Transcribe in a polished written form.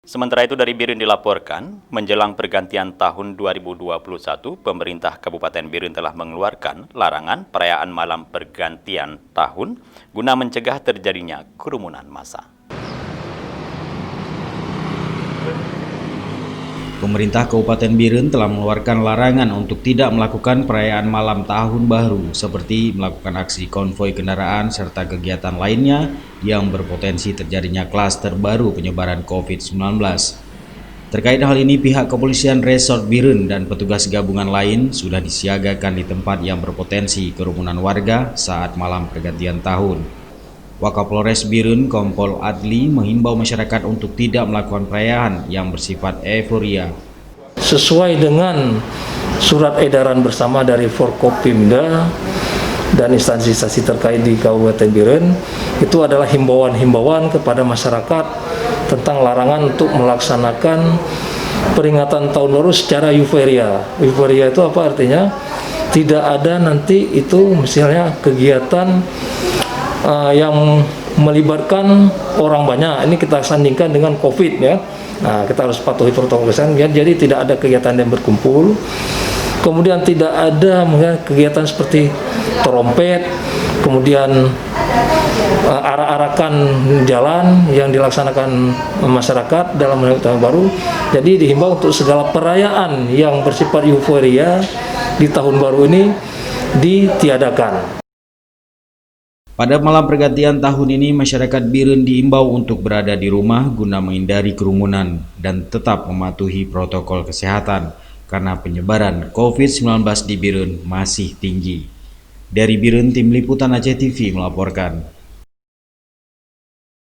Sementara itu dari Birun dilaporkan, menjelang pergantian tahun 2021, pemerintah Kabupaten Birun telah mengeluarkan larangan perayaan malam pergantian tahun guna mencegah terjadinya kerumunan massa. Pemerintah Kabupaten Birun telah mengeluarkan larangan untuk tidak melakukan perayaan malam tahun baru seperti melakukan aksi konvoi kendaraan serta kegiatan lainnya yang berpotensi terjadinya klaster baru penyebaran COVID-19. Terkait hal ini, pihak kepolisian Resort Birun dan petugas gabungan lain sudah disiagakan di tempat yang berpotensi kerumunan warga saat malam pergantian tahun. Wakapolres Birun Kompol Adli menghimbau masyarakat untuk tidak melakukan perayaan yang bersifat euforia. Sesuai dengan surat edaran bersama dari Forkopimda dan instansi-instansi terkait di Kabupaten Birun, itu adalah himbauan-himbauan kepada masyarakat tentang larangan untuk melaksanakan peringatan tahun baru secara euforia. Euforia itu apa artinya? Tidak ada nanti itu misalnya kegiatan yang melibatkan orang banyak. Ini kita sandingkan dengan COVID ya. Nah, kita harus patuhi protokol kesehatan. Jadi tidak ada kegiatan yang berkumpul. Kemudian tidak ada kegiatan seperti trompet, kemudian arak-arakan jalan yang dilaksanakan masyarakat dalam menyambut tahun baru. Jadi dihimbau untuk segala perayaan yang bersifat euforia di tahun baru ini ditiadakan. Pada malam pergantian tahun ini, masyarakat Birun diimbau untuk berada di rumah guna menghindari kerumunan dan tetap mematuhi protokol kesehatan karena penyebaran COVID-19 di Birun masih tinggi. Dari Birun, Tim Liputan Aceh TV melaporkan.